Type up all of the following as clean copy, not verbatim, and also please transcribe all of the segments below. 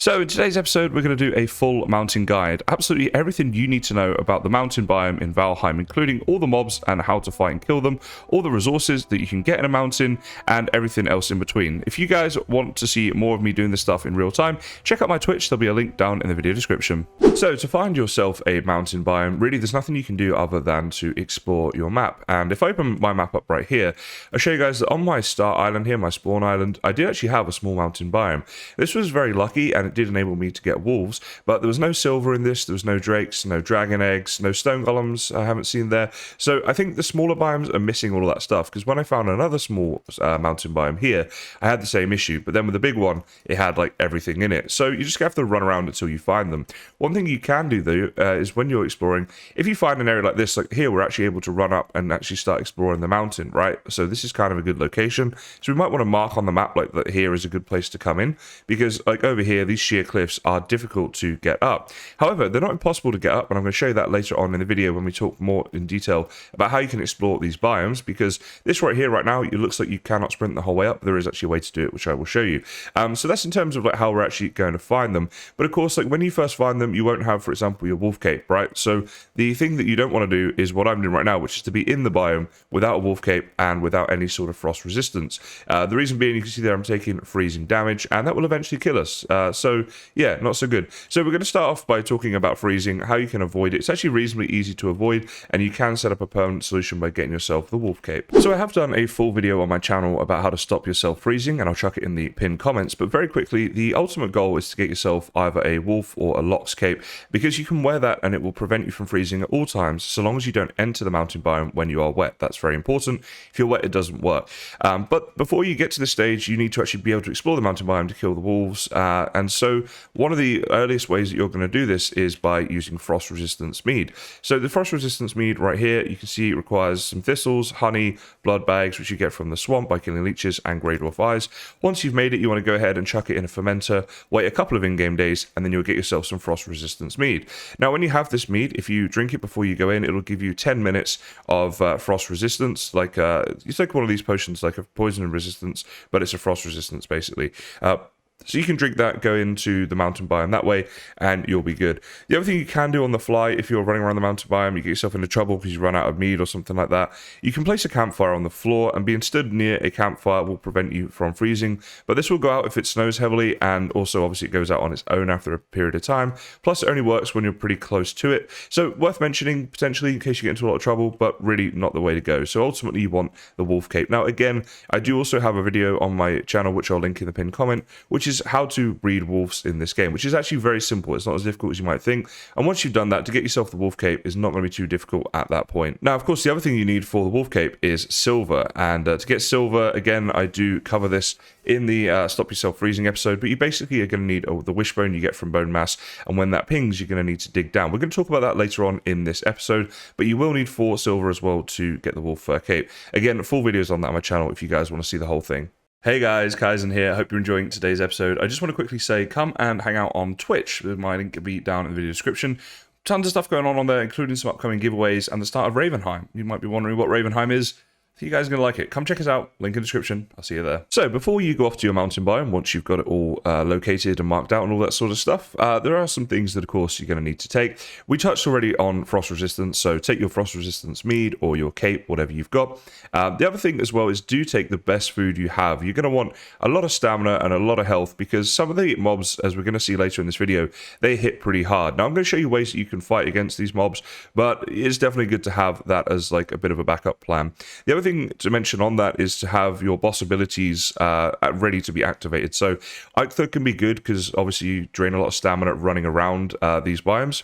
So in today's episode, we're going to do a full mountain guide. Absolutely everything you need to know about the mountain biome in Valheim, including all the mobs and how to fight and kill them, all the resources that you can get in a mountain, and everything else in between. If you guys want to see more of me doing this stuff in real time, check out my Twitch. There'll be a link down in the video description. So to find yourself a mountain biome, really there's nothing you can do other than to explore your map. And if I open my map up right here, I'll show you guys that on my start island here, my spawn island, I did actually have a small mountain biome. This was very lucky and it did enable me to get wolves, but there was no silver in this, there was no drakes, no dragon eggs, no stone golems I haven't seen there. So I think the smaller biomes are missing all of that stuff, because when I found another small mountain biome here, I had the same issue, but then with the big one, it had like everything in it. So you just have to run around until you find them. One thing you can do though, is when you're exploring, if you find an area like this, like here, we're actually able to run up and actually start exploring the mountain, right? So this is kind of a good location. So we might want to mark on the map like that here is a good place to come in, because like over here, these sheer cliffs are difficult to get up. However, they're not impossible to get up, and I'm going to show you that later on in the video when we talk more in detail about how you can explore these biomes, because this right here, right now, it looks like you cannot sprint the whole way up. There is actually a way to do it, which I will show you. So that's in terms of like how we're actually going to find them. But of course, like when you first find them, you won't have, for example, your wolf cape, right? So the thing that you don't want to do is what I'm doing right now, which is to be in the biome without a wolf cape and without any sort of frost resistance. The reason being, you can see there I'm taking freezing damage, and that will eventually kill us. So yeah, not so good. So we're going to start off by talking about freezing, how you can avoid it. It's actually reasonably easy to avoid, and you can set up a permanent solution by getting yourself the wolf cape. So I have done a full video on my channel about how to stop yourself freezing, and I'll chuck it in the pinned comments. But very quickly, the ultimate goal is to get yourself either a wolf or a lox cape, because you can wear that and it will prevent you from freezing at all times, so long as you don't enter the mountain biome when you are wet. That's very important. If you're wet, it doesn't work. But before you get to this stage, you need to actually be able to explore the mountain biome to kill the wolves. And so one of the earliest ways that you're going to do this is by using frost resistance mead. So the frost resistance mead right here, you can see it requires some thistles, honey, blood bags, which you get from the swamp by killing leeches, and grey dwarf eyes. Once you've made it, you want to go ahead and chuck it in a fermenter, wait a couple of in-game days, and then you'll get yourself some frost resistance mead. Now when you have this mead, if you drink it before you go in, it'll give you 10 minutes of frost resistance. Like it's like one of these potions, like a poison resistance, but it's a frost resistance basically. So you can drink that, go into the mountain biome that way, and you'll be good. The other thing you can do on the fly, if you're running around the mountain biome, you get yourself into trouble because you run out of mead or something like that, you can place a campfire on the floor, and being stood near a campfire will prevent you from freezing. But this will go out if it snows heavily, and also obviously it goes out on its own after a period of time. Plus it only works when you're pretty close to it. So worth mentioning potentially in case you get into a lot of trouble, but really not the way to go. So ultimately you want the wolf cape. Now again, I do also have a video on my channel, which I'll link in the pinned comment, which is how to breed wolves in this game, which is actually very simple. It's not as difficult as you might think, and once you've done that, to get yourself the wolf cape is not going to be too difficult at that point. Now of course the other thing you need for the wolf cape is silver, and to get silver, again, I do cover this in the stop yourself freezing episode, but you basically are going to need the wishbone you get from bone mass, and when that pings, you're going to need to dig down. We're going to talk about that later on in this episode, but you will need 4 silver as well to get the wolf fur cape. Again, full videos on that on my channel if you guys want to see the whole thing. Hey guys, Kysen here. I hope you're enjoying today's episode. I just want to quickly say, come and hang out on Twitch. My link will be down in the video description. Tons of stuff going on there, including some upcoming giveaways and the start of Ravenheim. You might be wondering what Ravenheim is. I think you guys are going to like it. Come check us out. Link in the description. I'll see you there. So before you go off to your mountain biome, once you've got it all located and marked out and all that sort of stuff, there are some things that, of course, you're going to need to take. We touched already on frost resistance, so take your frost resistance mead or your cape, whatever you've got. The other thing as well is do take the best food you have. You're going to want a lot of stamina and a lot of health, because some of the mobs, as we're going to see later in this video, they hit pretty hard. Now I'm going to show you ways that you can fight against these mobs, but it's definitely good to have that as like a bit of a backup plan. The other thing to mention on that is to have your boss abilities ready to be activated. So Eikther can be good because obviously you drain a lot of stamina running around these biomes.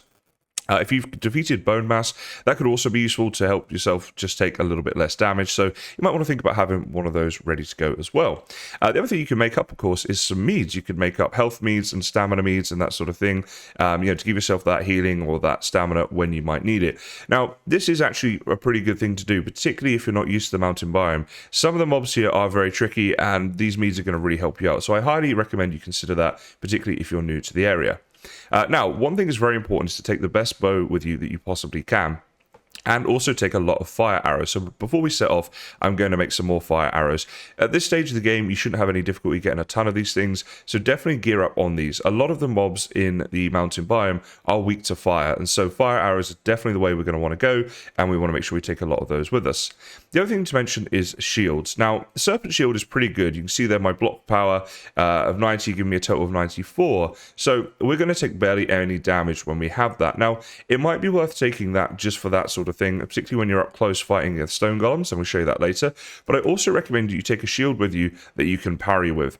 If you've defeated bone mass, that could also be useful to help yourself just take a little bit less damage. So you might want to think about having one of those ready to go as well. The other thing you can make up, of course, is some meads. You could make up health meads and stamina meads and that sort of thing, to give yourself that healing or that stamina when you might need it. Now, this is actually a pretty good thing to do, particularly if you're not used to the mountain biome. Some of the mobs here are very tricky, and these meads are going to really help you out. So I highly recommend you consider that, particularly if you're new to the area. Now, one thing is very important is to take the best bow with you that you possibly can. and also take a lot of fire arrows. So before we set off, I'm going to make some more fire arrows. At this stage of the game, you shouldn't have any difficulty getting a ton of these things, so definitely gear up on these. A lot of the mobs in the mountain biome are weak to fire, and so fire arrows are definitely the way we're going to want to go, and we want to make sure we take a lot of those with us. The other thing to mention is shields. Now, the Serpent Shield is pretty good. You can see there my block power of 90 giving me a total of 94, so we're going to take barely any damage when we have that. Now, it might be worth taking that just for that sort of thing, particularly when you're up close fighting the stone golems, and we'll show you that later. But I also recommend you take a shield with you that you can parry with.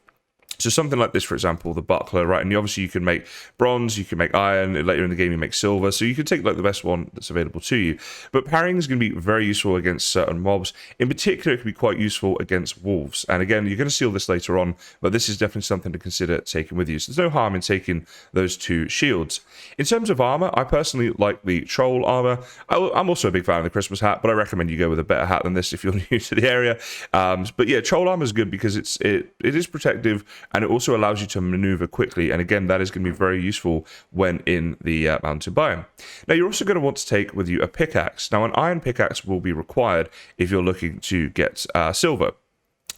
So something like this, for example, the buckler, right? And obviously you can make bronze, you can make iron, later in the game you make silver, so you can take like the best one that's available to you. But parrying is going to be very useful against certain mobs. In particular, it can be quite useful against wolves. And again, you're going to see all this later on, but this is definitely something to consider taking with you. So there's no harm in taking those two shields. In terms of armor, I personally like the troll armor. I'm also a big fan of the Christmas hat, but I recommend you go with a better hat than this if you're new to the area. But yeah, troll armor is good because it is protective, and it also allows you to maneuver quickly. And again, that is going to be very useful when in the mountain biome. Now, you're also going to want to take with you a pickaxe. Now, an iron pickaxe will be required if you're looking to get silver.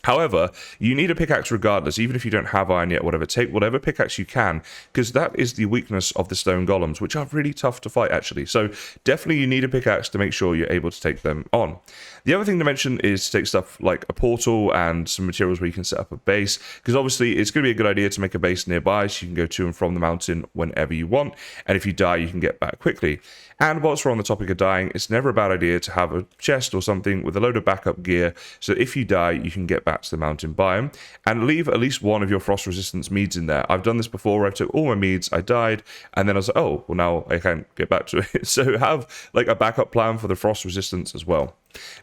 However, you need a pickaxe regardless, even if you don't have iron yet, whatever. Take whatever pickaxe you can, because that is the weakness of the stone golems, which are really tough to fight, actually. So definitely you need a pickaxe to make sure you're able to take them on. The other thing to mention is to take stuff like a portal and some materials where you can set up a base, because obviously it's going to be a good idea to make a base nearby so you can go to and from the mountain whenever you want, and if you die, you can get back quickly. And whilst we're on the topic of dying, it's never a bad idea to have a chest or something with a load of backup gear, so if you die, you can get back to the mountain biome, and leave at least one of your frost resistance meads in there. I've done this before where I took all my meads, I died, and then I was like, oh, well now I can't get back to it. So have like a backup plan for the frost resistance as well.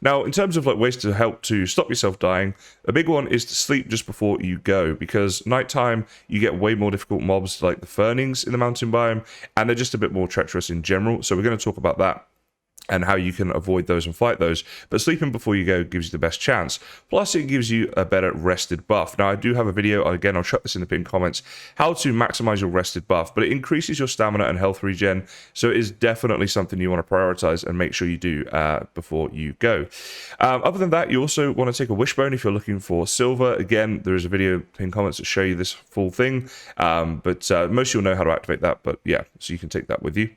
Now, in terms of like ways to help to stop yourself dying, a big one is to sleep just before you go, because nighttime you get way more difficult mobs like the Ferlings in the mountain biome, and they're just a bit more treacherous in general. So we're going to talk about that and how you can avoid those and fight those. But sleeping before you go gives you the best chance. Plus, it gives you a better rested buff. Now, I do have a video, again, I'll chuck this in the pinned comments, how to maximize your rested buff, but it increases your stamina and health regen, so it is definitely something you want to prioritize and make sure you do before you go. Other than that, you also want to take a wishbone if you're looking for silver. Again, there is a video pinned comments that show you this full thing, but most you'll know how to activate that, but yeah, so you can take that with you.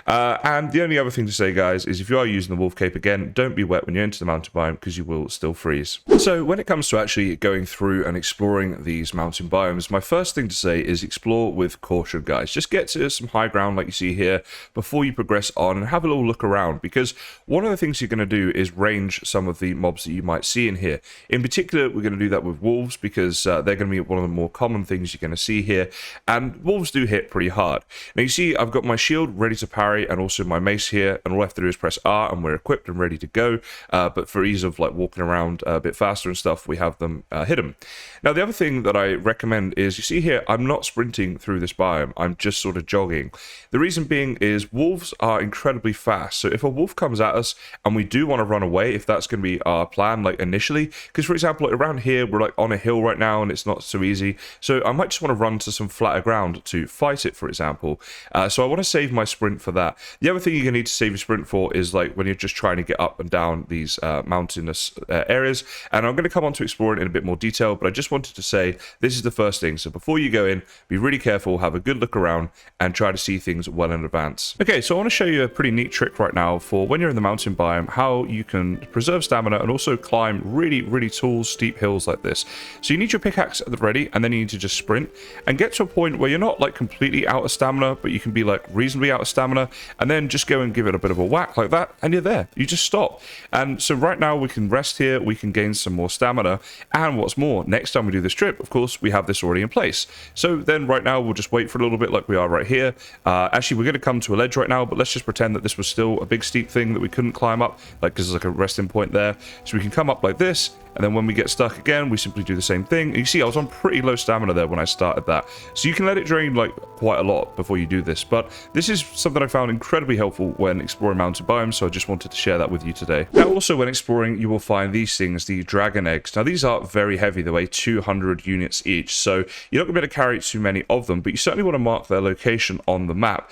And the only other thing to say, guys, is if you are using the wolf cape, again, don't be wet when you enter the mountain biome, because you will still freeze. So when it comes to actually going through and exploring these mountain biomes, my first thing to say is explore with caution, guys. Just get to some high ground like you see here before you progress on, and have a little look around, because one of the things you're going to do is range some of the mobs that you might see in here. In particular, we're going to do that with wolves, because they're going to be one of the more common things you're going to see here, and wolves do hit pretty hard. Now you see I've got my shield ready to parry and also my mace here, and all I have to do is press R and we're equipped and ready to go. But for ease of like walking around a bit faster and stuff, we have them hidden. Now the other thing that I recommend is, you see here, I'm not sprinting through this biome, I'm just sort of jogging. The reason being is wolves are incredibly fast, so if a wolf comes at us and we do want to run away, if that's going to be our plan like initially, because for example like, around here we're like on a hill right now and it's not so easy, so I might just want to run to some flatter ground to fight it, for example. So I want to save my sprint for that. The other thing you're going to need to save your sprint for is like when you're just trying to get up and down these mountainous areas, and I'm going to come on to explore it in a bit more detail, but I just wanted to say this is the first thing. So before you go in, be really careful, have a good look around, and try to see things well in advance. Okay, so I want to show you a pretty neat trick right now for when you're in the mountain biome, how you can preserve stamina and also climb really tall, steep hills like this. So you need your pickaxe at the ready, and then you need to just sprint and get to a point where you're not like completely out of stamina, but you can be like reasonably out of stamina, and then just go and give it a bit of a whack like that, and you're there. You just stop. And so right now we can rest here, we can gain some more stamina, and what's more, next time we do this trip, of course, we have this already in place. So then right now we'll just wait for a little bit like we are right here. Actually, we're going to come to a ledge right now, but let's just pretend that this was still a big steep thing that we couldn't climb up, like because there's like a resting point there. So we can come up like this, and then when we get stuck again, we simply do the same thing. And you see, I was on pretty low stamina there when I started that. So you can let it drain like quite a lot before you do this. But this is something I found incredibly helpful when exploring mountain biomes. biome, so I just wanted to share that with you today. Now, also when exploring, you will find these things, the dragon eggs. Now, these are very heavy. They weigh 200 units each, so you're not going to be able to carry too many of them, but you certainly want to mark their location on the map.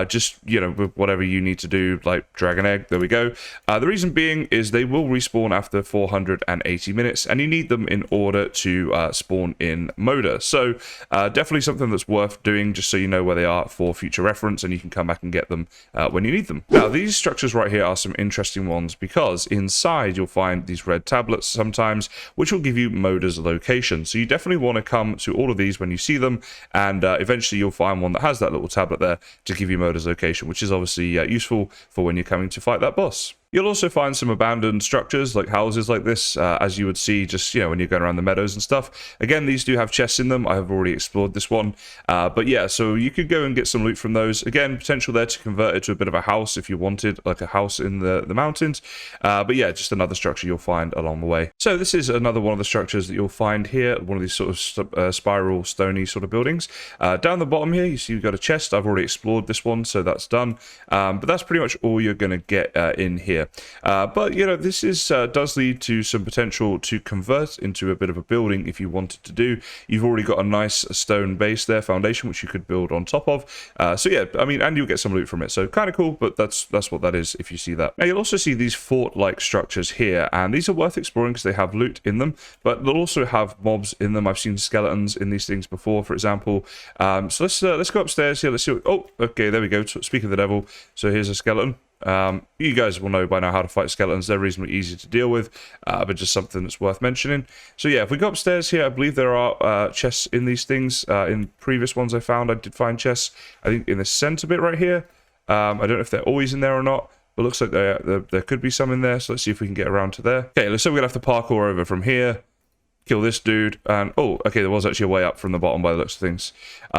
Just, you know, with whatever you need to do, like dragon egg, there we go. The reason being is they will respawn after 480 minutes, and you need them in order to spawn in Moda. So definitely something that's worth doing, just so you know where they are for future reference, and you can come back and get them when you need them. Now, these structures right here are some interesting ones, because inside you'll find these red tablets sometimes, which will give you Moda's location. So you definitely want to come to all of these when you see them, and eventually you'll find one that has that little tablet there to give you Moda's location, which is obviously useful for when you're coming to fight that boss. You'll also find some abandoned structures, like houses like this, as you would see just, you know, when you're going around the meadows and stuff. Again, these do have chests in them. I have already explored this one. But yeah, so you could go and get some loot from those. Again, potential there to convert it to a bit of a house if you wanted, like a house in the mountains. But yeah, just another structure you'll find along the way. So this is another one of the structures that you'll find here, one of these sort of spiral, stony sort of buildings. Down the bottom here, you see you've got a chest. I've already explored this one, so that's done. But that's pretty much all you're going to get in here. But you know, this is does lead to some potential to convert into a bit of a building if you wanted to do. You've already got a nice stone base there, foundation, which you could build on top of. So yeah, I mean, and you'll get some loot from it, so kind of cool. But that's what that is if you see that. Now you'll also see these fort-like structures here, and these are worth exploring because they have loot in them, but they'll also have mobs in them. I've seen skeletons in these things before, for example. So let's go upstairs here. Let's see. Oh, okay, there we go. Speak of the devil. So here's a skeleton. You guys will know by now how to fight skeletons. They're reasonably easy to deal with, but just something that's worth mentioning. So yeah, if we go upstairs here, I believe there are chests in these things. In previous ones I found, I did find chests, I think in the center bit right here. I don't know if they're always in there or not, but it looks like there could be some in there, so let's see if we can get around to there. Okay, looks like we're gonna have to parkour over from here, kill this dude, and oh, okay, there was actually a way up from the bottom by the looks of things.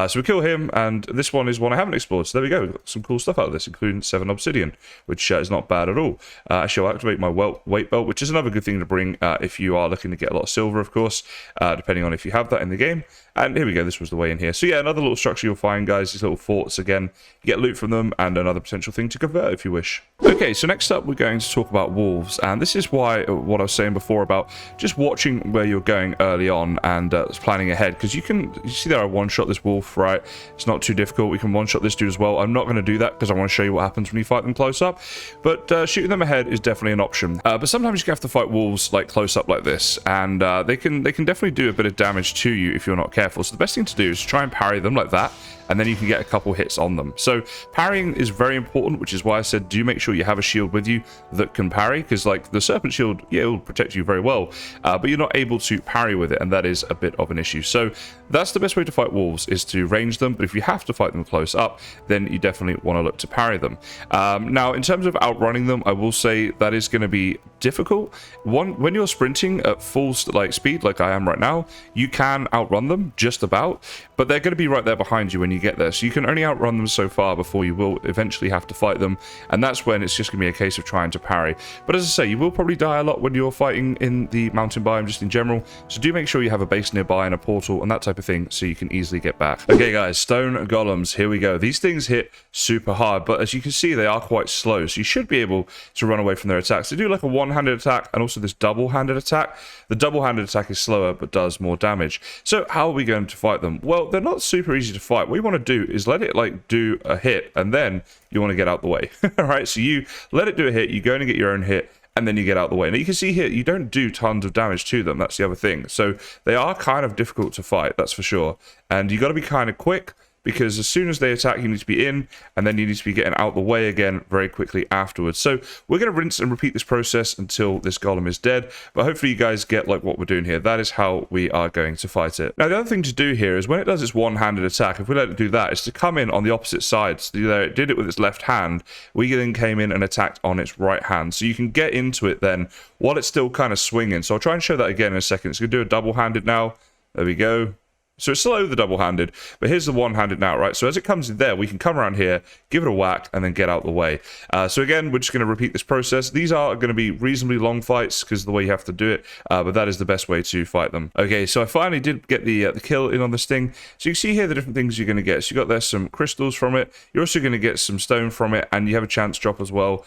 So we kill him, and this one is one I haven't explored, so there we go. We've got some cool stuff out of this, including 7 obsidian, which is not bad at all. Actually, I'll activate my weight belt, which is another good thing to bring if you are looking to get a lot of silver, of course, depending on if you have that in the game. And here we go, this was the way in here. So yeah, another little structure you'll find, guys, these little forts again. You get loot from them, and another potential thing to convert if you wish. Okay, so next up we're going to talk about wolves, and this is why what I was saying before about just watching where you're going early on and planning ahead, because you see there I one-shot this wolf, right? It's not too difficult. We can one-shot this dude as well. I'm not going to do that because I want to show you what happens when you fight them close up, but shooting them ahead is definitely an option. But sometimes you have to fight wolves like close up like this, and they can definitely do a bit of damage to you if you're not careful. So the best thing to do is try and parry them like that, and then you can get a couple hits on them. So parrying is very important, which is why I said do make sure you have a shield with you that can parry, because like the serpent shield, yeah, it will protect you very well, but you're not able to parry with it, and that is a bit of an issue. So that's the best way to fight wolves, is to range them, but if you have to fight them close up, then you definitely want to look to parry them. Now in terms of outrunning them, I will say that is going to be difficult. When you're sprinting at full speed like I am right now, you can outrun them just about, but they're going to be right there behind you when you get there, so you can only outrun them so far before you will eventually have to fight them, and that's when it's just going to be a case of trying to parry. But as I say, you will probably die a lot when you're fighting in the mountain biome just in general, so do make sure you have a base nearby and a portal and that type of thing so you can easily get back. Okay guys, stone golems, here we go. These things hit super hard, but as you can see they are quite slow, so you should be able to run away from their attacks. They do like a one-handed attack and also this double-handed attack. The double-handed attack is slower but does more damage. So how are we going to fight them? Well, they're not super easy to fight. What you want to do is let it like do a hit, and then you want to get out the way. All right, so you let it do a hit, you go and get your own hit, and then you get out the way. Now you can see here, you don't do tons of damage to them. That's the other thing. So they are kind of difficult to fight, that's for sure. And you got to be kind of quick, because as soon as they attack, you need to be in, and then you need to be getting out the way again very quickly afterwards. So we're going to rinse and repeat this process until this golem is dead, but hopefully you guys get like what we're doing here. That is how we are going to fight it. Now the other thing to do here is when it does its one-handed attack, if we let it do that, is to come in on the opposite side. So there it did it with its left hand, we then came in and attacked on its right hand. So you can get into it then while it's still kind of swinging. So I'll try and show that again in a second. It's going to do a double-handed now. There we go. So it's slow, the double-handed, but here's the one-handed now, right? So as it comes in there, we can come around here, give it a whack, and then get out the way. So again, we're just going to repeat this process. These are going to be reasonably long fights because of the way you have to do it, but that is the best way to fight them. Okay, so I finally did get the kill in on this thing. So you can see here the different things you're going to get. So you got there some crystals from it. You're also going to get some stone from it, and you have a chance drop as well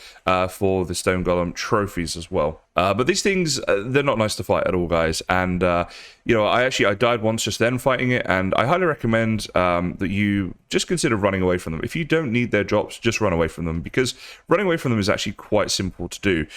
for the stone golem trophies as well. But these things, they're not nice to fight at all, guys. And, you know, I died once just then fighting it, and I highly recommend that you just consider running away from them. If you don't need their drops, just run away from them, because running away from them is actually quite simple to do.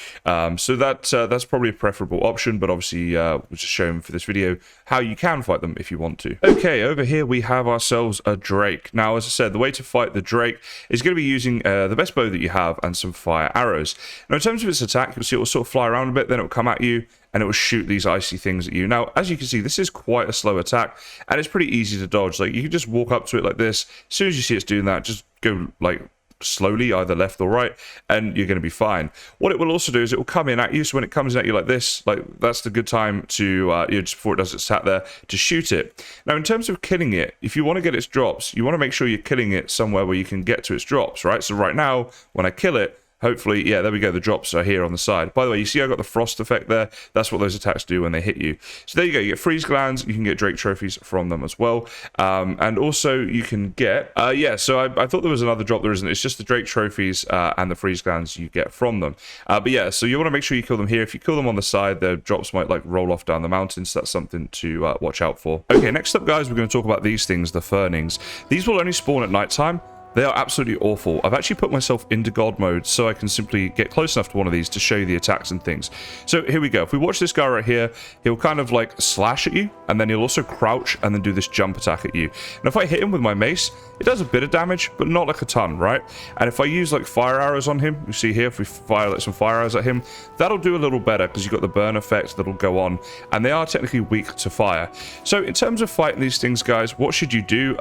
So that's probably a preferable option, but obviously we're just showing for this video how you can fight them if you want to. Okay, over here we have ourselves a Drake. Now, as I said, the way to fight the Drake is going to be using the best bow that you have and some fire arrows. Now, in terms of its attack, you'll see it will sort of fly around a bit, then it will come at you, and it will shoot these icy things at you. Now, as you can see, this is quite a slow attack, and it's pretty easy to dodge. Like, you can just walk up to it like this. As soon as you see it's doing that, just go, like, slowly, either left or right, and you're going to be fine. What it will also do is it will come in at you, so when it comes in at you like this, like, that's the good time to, you know, just before it does its attack there, to shoot it. Now, in terms of killing it, if you want to get its drops, you want to make sure you're killing it somewhere where you can get to its drops, right? So right now, when I kill it, hopefully, yeah, there we go. The drops are here on the side. By the way, you see I got the frost effect there. That's what those attacks do when they hit you. So there you go. You get freeze glands. You can get Drake trophies from them as well. And also you can get, yeah, so I thought there was another drop. There isn't. It's just the Drake trophies and the freeze glands you get from them. But yeah, so you want to make sure you kill them here. If you kill them on the side, their drops might like roll off down the mountain. So that's something to watch out for. Okay, next up, guys, we're going to talk about these things, the Ferlings. These will only spawn at nighttime. They are absolutely awful. I've actually put myself into God mode so I can simply get close enough to one of these to show you the attacks and things. So here we go. If we watch this guy right here, he'll kind of like slash at you, and then he'll also crouch and then do this jump attack at you. And if I hit him with my mace, it does a bit of damage, but not like a ton, right? And if I use like fire arrows on him, you see here, if we fire like some fire arrows at him, that'll do a little better because you've got the burn effect that'll go on, and they are technically weak to fire. So in terms of fighting these things, guys, what should you do?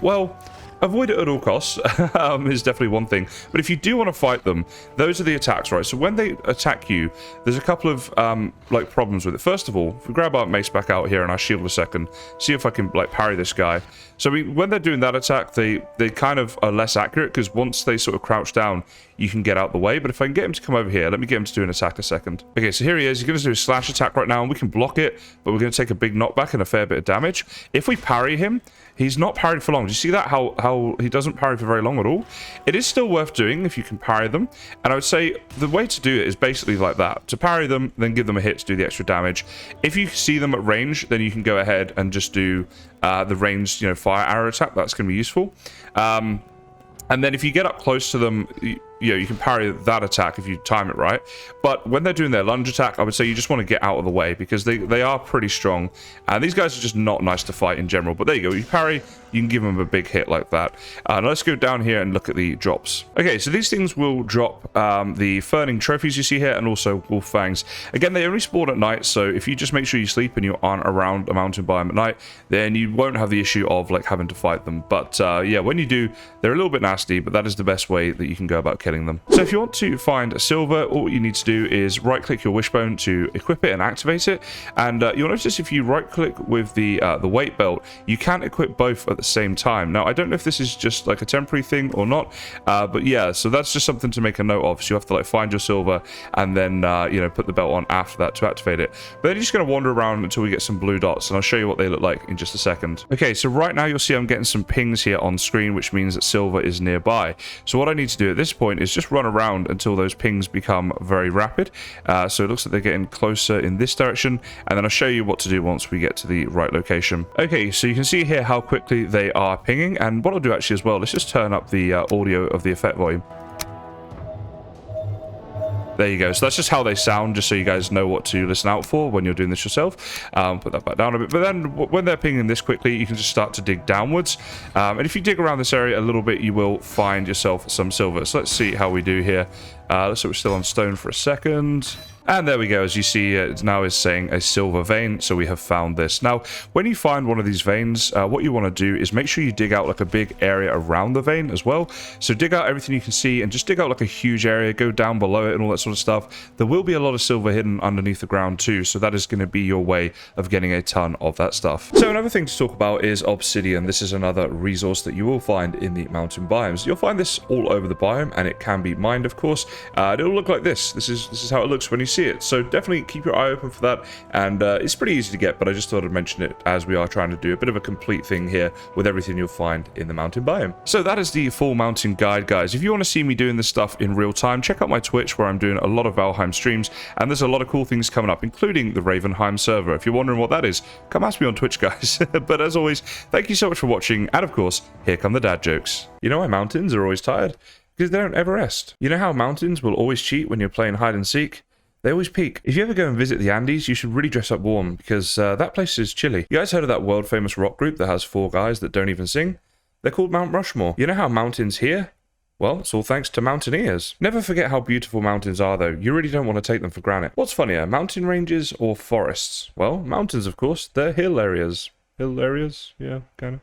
Well, avoid it at all costs is definitely one thing. But if you do want to fight them, those are the attacks, right? So when they attack you, there's a couple of like problems with it. First of all, if we grab our mace back out here and our shield a second, see if I can like parry this guy. So when they're doing that attack, they kind of are less accurate because once they sort of crouch down, you can get out the way. But if I can get him to come over here, let me get him to do an attack a second. Okay, so here he is. He's going to do a slash attack right now, and we can block it, but we're going to take a big knockback and a fair bit of damage. If we parry him, he's not parried for long. Do you see that? How he doesn't parry for very long at all? It is still worth doing if you can parry them. And I would say the way to do it is basically like that. To parry them, then give them a hit to do the extra damage. If you see them at range, then you can go ahead and just do the ranged, you know, fire arrow attack. That's going to be useful. And then if you get up close to them, you know, you can parry that attack if you time it right. But when they're doing their lunge attack, I would say you just want to get out of the way because they are pretty strong. And these guys are just not nice to fight in general. But there you go. You parry, you can give them a big hit like that. Now let's go down here and look at the drops. Okay, so these things will drop the Ferling trophies you see here and also wolf fangs. Again, they only spawn at night. So if you just make sure you sleep and you aren't around a mountain biome at night, then you won't have the issue of like having to fight them. But yeah, when you do, they're a little bit nasty, but that is the best way that you can go about killing them. So if you want to find silver, all you need to do is right click your wishbone to equip it and activate it. And you'll notice if you right click with the weight belt, you can equip both at the same time. Now I don't know if this is just like a temporary thing or not, but yeah, so that's just something to make a note of. So you have to like find your silver and then you know, put the belt on after that to activate it. But then you're just going to wander around until we get some blue dots, and I'll show you what they look like in just a second. Okay, so right now you'll see I'm getting some pings here on screen, which means that silver is nearby. So what I need to do at this point is just run around until those pings become very rapid. So it looks like they're getting closer in this direction, and then I'll show you what to do once we get to the right location. Okay, so you can see here how quickly they are pinging, and what I'll do actually as well, let's just turn up the audio of the effect volume. There you go. So that's just how they sound, just so you guys know what to listen out for when you're doing this yourself. Put that back down a bit. But then when they're pinging this quickly, you can just start to dig downwards. And if you dig around this area a little bit, you will find yourself some silver. So let's see how we do here. Looks like we're still on stone for a second. And there we go. As you see, it now is saying a silver vein, so we have found this. Now, when you find one of these veins, what you want to do is make sure you dig out like a big area around the vein as well. So dig out everything you can see and just dig out like a huge area, go down below it and all that sort of stuff. There will be a lot of silver hidden underneath the ground too, so that is going to be your way of getting a ton of that stuff. So another thing to talk about is Obsidian. This is another resource that you will find in the mountain biomes. You'll find this all over the biome, and it can be mined, of course. It'll look like this. This is how it looks when you see it. So definitely keep your eye open for that. And it's pretty easy to get, but I just thought I'd mention it as we are trying to do a bit of a complete thing here with everything you'll find in the mountain biome. So that is the full mountain guide, guys. If you want to see me doing this stuff in real time, check out my Twitch where I'm doing a lot of Valheim streams, and there's a lot of cool things coming up, including the Ravenheim server. If you're wondering what that is, come ask me on Twitch, guys. But as always, thank you so much for watching, and of course, here come the dad jokes. You know why mountains are always tired? Because they don't ever rest. You know how mountains will always cheat when you're playing hide and seek? They always peak. If you ever go and visit the Andes, you should really dress up warm, because that place is chilly. You guys heard of that world famous rock group that has 4 guys that don't even sing? They're called Mount Rushmore. You know how mountains here? Well, it's all thanks to mountaineers. Never forget how beautiful mountains are, though. You really don't want to take them for granted. What's funnier, mountain ranges or forests? Well, mountains, of course. They're hill areas. Hill areas? Yeah, kind of.